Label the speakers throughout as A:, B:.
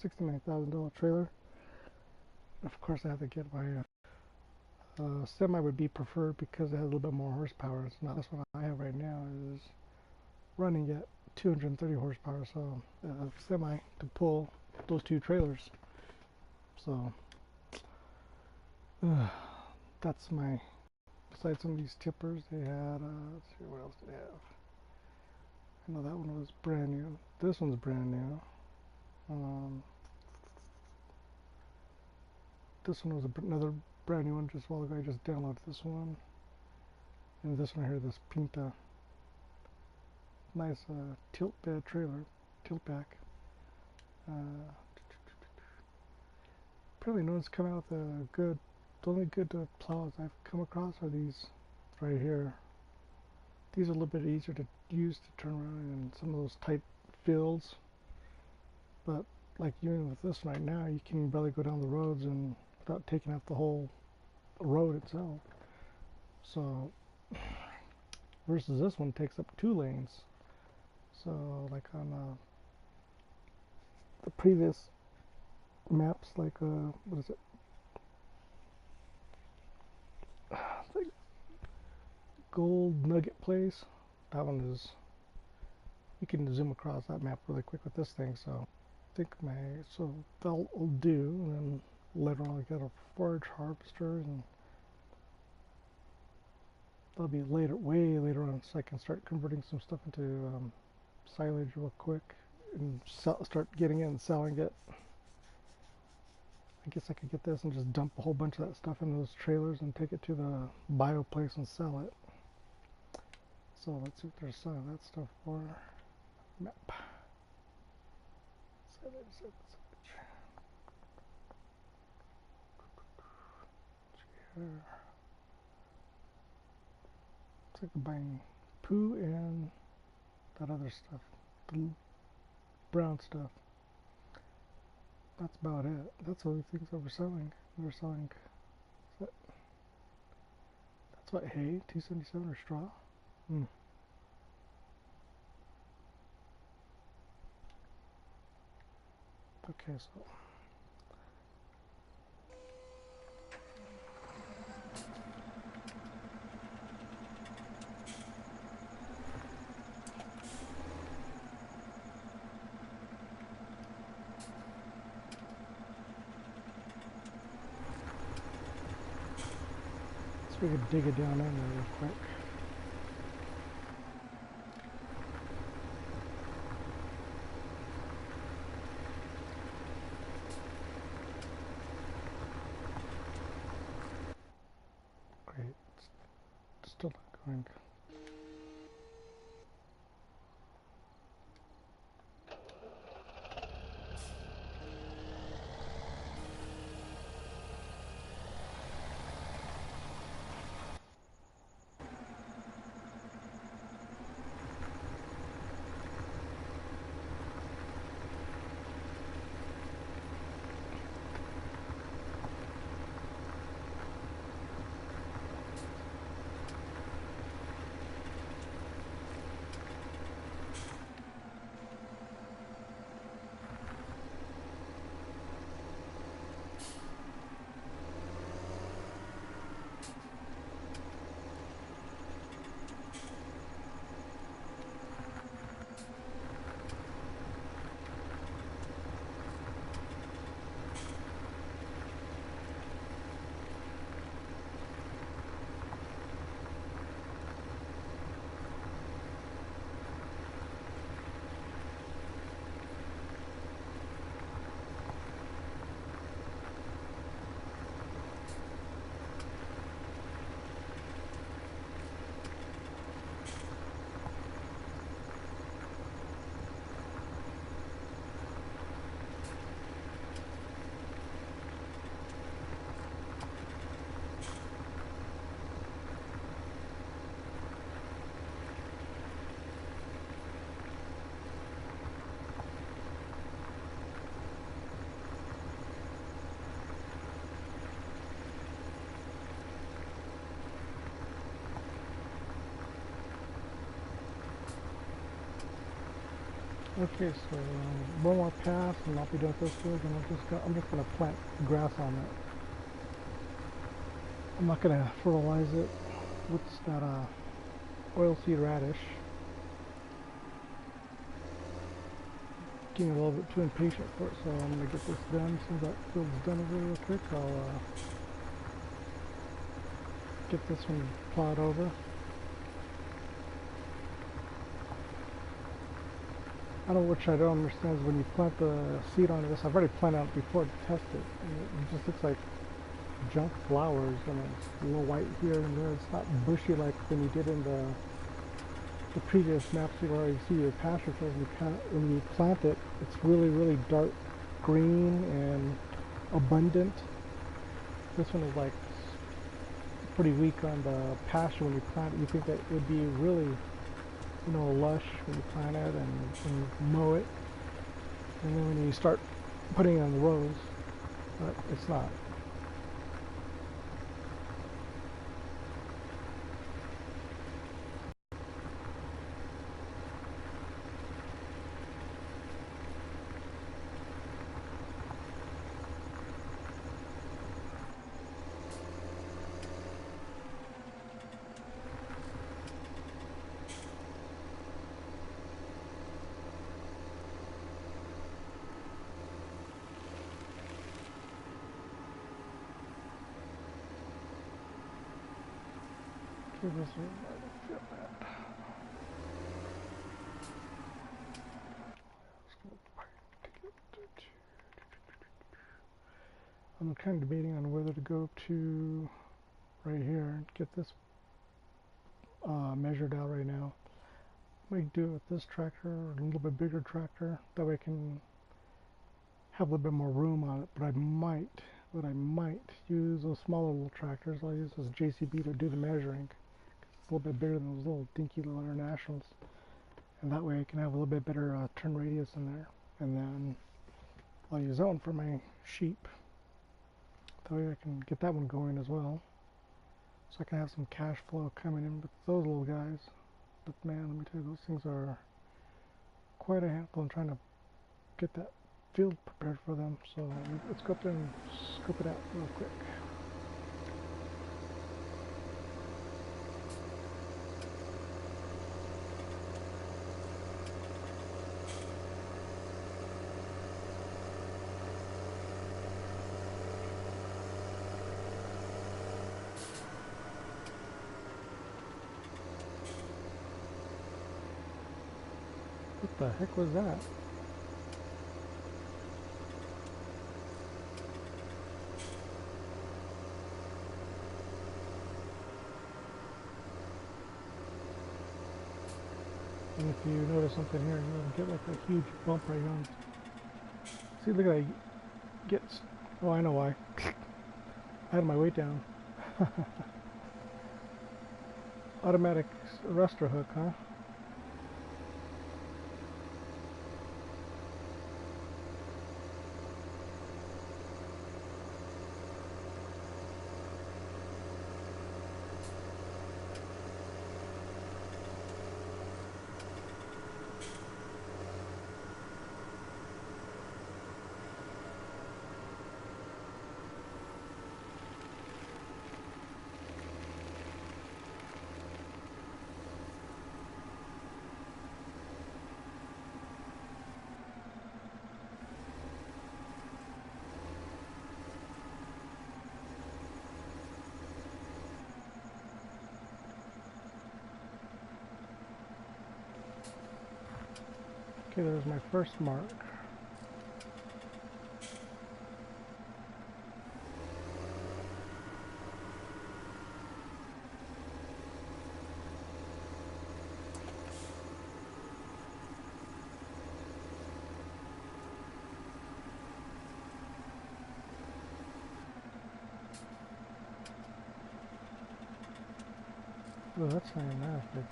A: $69,000 trailer. Of course, I have to get my semi would be preferred because it has a little bit more horsepower. It's not this one I have right now is running at 230 horsepower, so semi to pull those two trailers. So that's my. Besides some of these tippers, they had. Let's see, what else did they have? I know that one was brand new. This one's brand new. This one was another brand new one just a while ago. I just downloaded this one. And this one here, this Pinta. Nice tilt bed trailer, tilt back. Apparently no one's come out with a good, the only good plows I've come across are these right here. These are a little bit easier to use to turn around in some of those tight fields. But like even with this right now, you can barely go down the roads and without taking up the whole road itself. So versus this one takes up 2 lanes. So like on the previous maps, like what is it? It's like Gold Nugget Place. That one is. You can zoom across that map really quick with this thing. So I think that'll do. And then later on, I got a forage harvester, and that'll be later, way later on, so I can start converting some stuff into silage real quick and start getting it and selling it. I guess I could get this and just dump a whole bunch of that stuff in those trailers and take it to the bio place and sell it. So let's see what there's some of that stuff for. Map. Silage. Looks like I'm buying poo and that other stuff, the brown stuff. That's about it. That's the only things that we're selling. We're selling. That's what, hay, 277 or straw. Okay, so. We could dig it down in there real quick. Great. It's still not going. Okay, so one more pass and I'll be done with this field, and I'm just gonna plant grass on it. I'm not gonna fertilize it. What's that? Oilseed radish. Getting a little bit too impatient for it, so I'm gonna get this done. As soon as that field's done over real quick, I'll get this one plowed over. I don't know, which I don't understand is when you plant the seed onto this. I've already planted it before to test it, and it just looks like junk flowers, and it's a little white here and there. It's not bushy like when you did in the previous maps where you see your pasture fields. When you plant it, it's really dark green and abundant. This one is like pretty weak on the pasture when you plant it. You think that it would be really, you know, lush when you plant it and mow it, and then when you start putting it on the rows, but it's not. I'm kind of debating on whether to go to right here and get this measured out right now. I might do it with this tractor or a little bit bigger tractor. That way I can have a little bit more room on it. But I might use those smaller little tractors. I'll use this JCB to do the measuring. It's a little bit bigger than those little dinky little Internationals. And that way I can have a little bit better turn radius in there. And then I'll use that one for my sheep. That way I can get that one going as well. So I can have some cash flow coming in with those little guys. But man, let me tell you, those things are quite a handful. I'm trying to get that field prepared for them. So let's go up there and scope it out real quick. What the heck was that? And if you notice something here, you'll get like a huge bump right on. See, look at that. Gets. Oh, I know why. I had my weight down. Automatic arrestor hook, huh? Okay, there's my first mark. Oh, that's not even that big.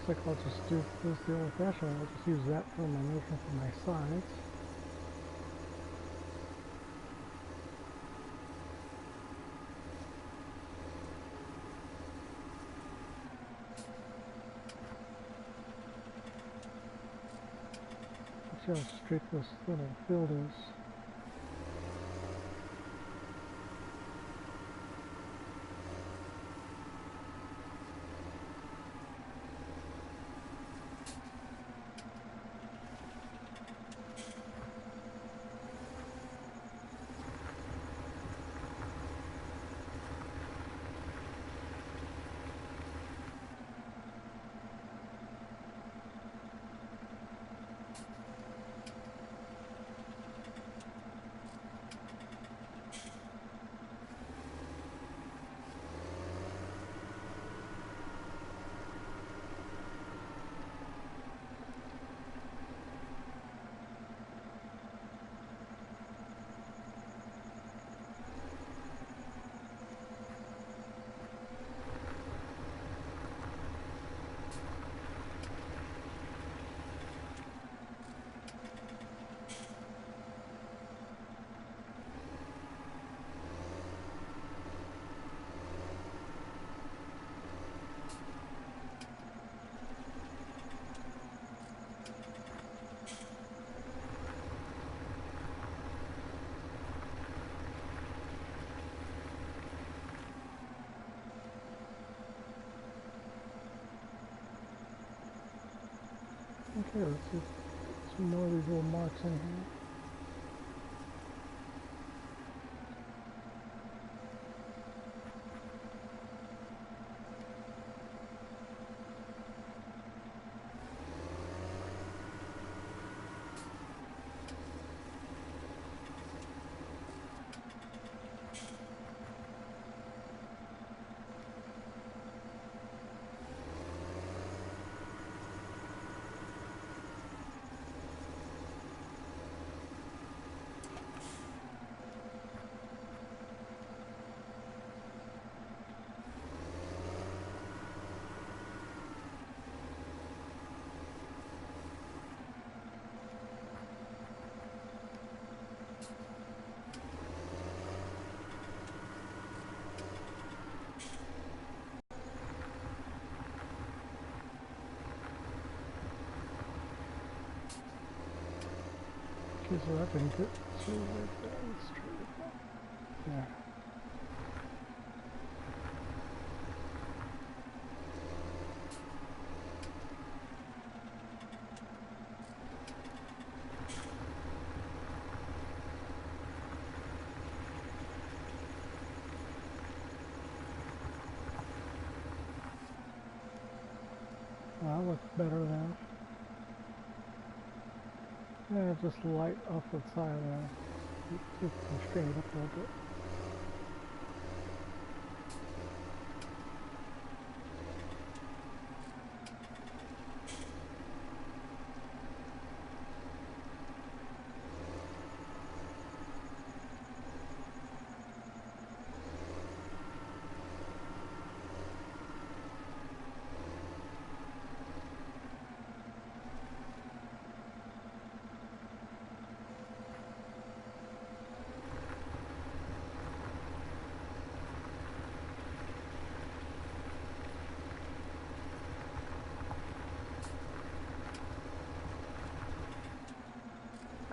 A: Looks like I'll just do this the old-fashioned way. I'll just use that for my measurement for my sides. see how straight this little field is. Okay, let's see some more of these little marks in here. Okay, so that didn't get so like that. Let's try it. There. Well, that looks better now. Yeah, just light off the side there. Just straighten it up a little bit.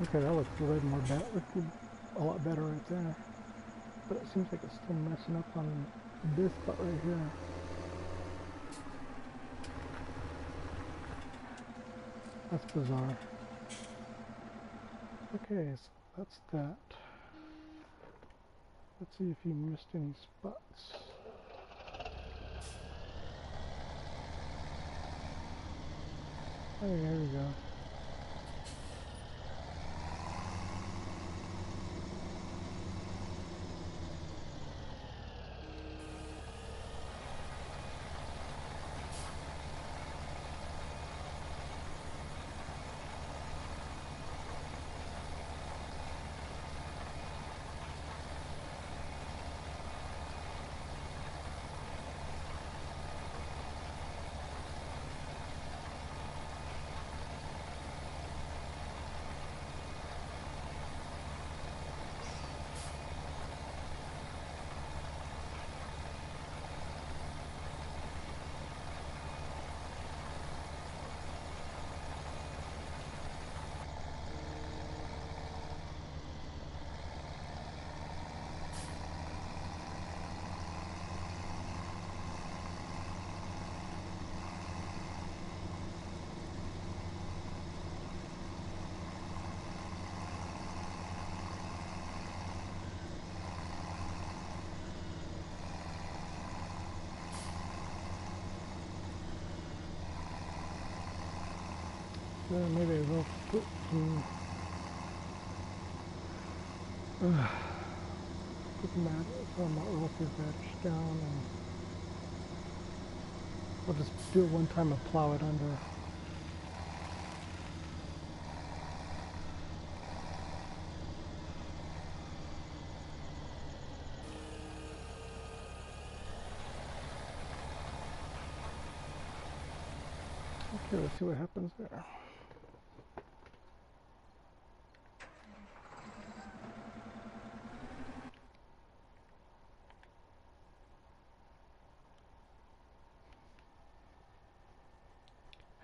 A: Okay, that looks way more better. Looks a lot better right there. But it seems like it's still messing up on this spot right here. That's bizarre. Okay, so that's that. Let's see if you missed any spots. Oh, there we go. Maybe I will put some some of my oil field batch down, and we'll just do it one time and plow it under. Okay, let's see what happens there.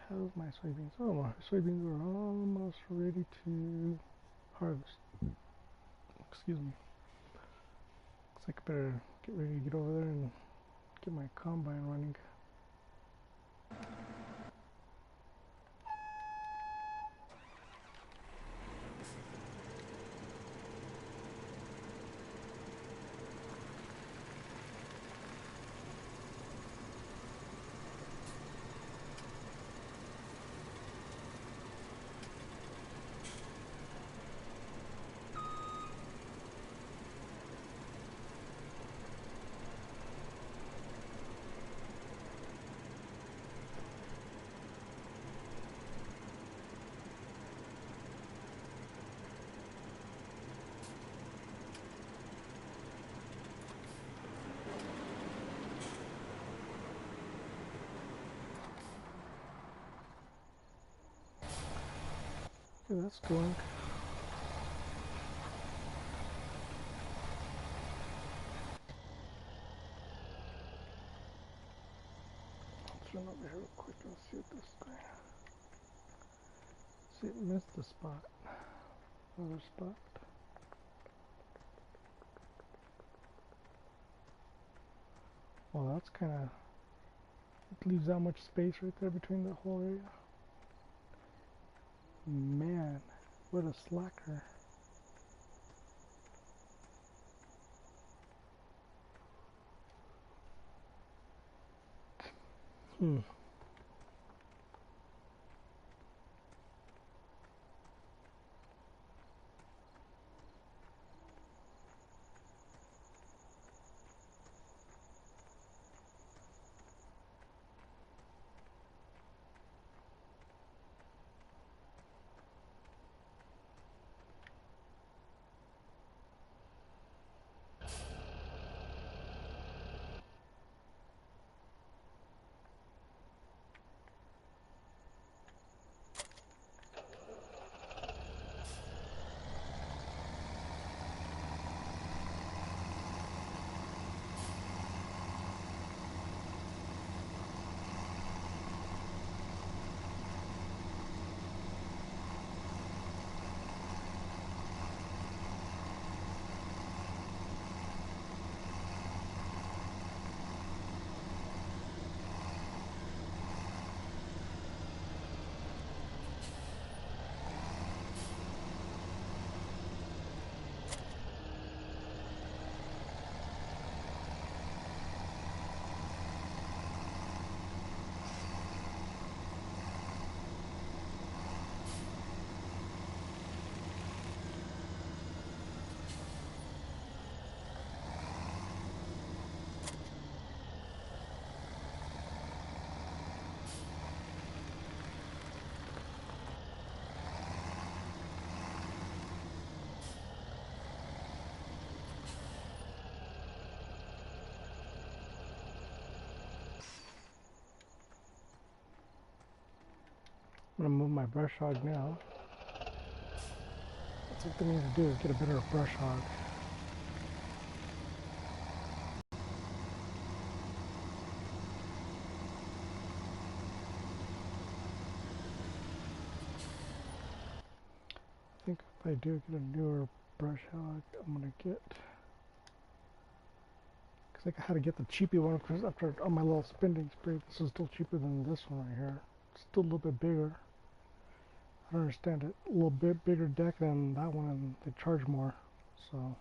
A: How's my soybeans? Oh, my soybeans are almost ready to harvest. Excuse me. Looks like I better get ready to get over there and get my combine running. Okay, that's going. Let's run over here real quick and see what this guy. See, it missed the spot. Another spot. Well, that's kind of. It leaves that much space right there between the whole area. Man, what a slacker. Hmm. I'm gonna move my brush hog now. That's what they need to do, is get a better brush hog. I think if I do get a newer brush hog, I'm gonna get, because I had to get the cheapy one because after all my little spending spree, this is still cheaper than this one right here. It's still a little bit bigger. I don't understand it. A little bit bigger deck than that one, and they charge more. So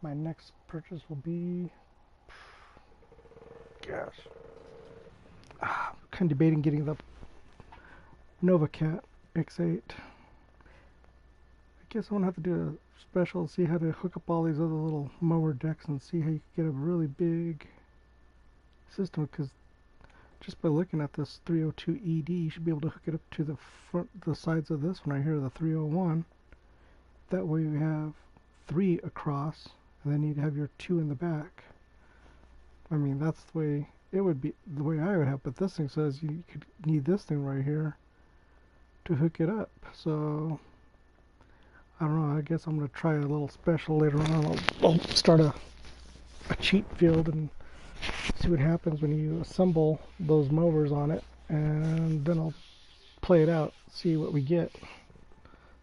A: my next purchase will be, gosh, I'm kind of debating getting the NovaCat X8. I guess I'm gonna have to do a special, see how to hook up all these other little mower decks and see how you can get a really big system, because just by looking at this 302 ED, you should be able to hook it up to the sides of this one right here, the 301. That way you have 3 across, and then you'd have your 2 in the back. I mean, that's the way it would be, the way I would have, but this thing says you could need this thing right here to hook it up. So I don't know, I guess I'm going to try a little special later on. I'll start a cheat field and see what happens when you assemble those mowers on it, and then I'll play it out, see what we get.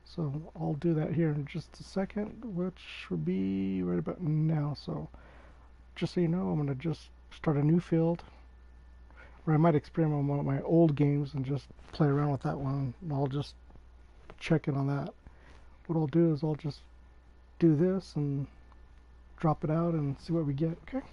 A: So I'll do that here in just a second, which will be right about now. So just so you know, I'm going to just start a new field, or I might experiment with one of my old games and just play around with that one. I'll just check in on that. What I'll do is I'll just do this and drop it out and see what we get. Okay.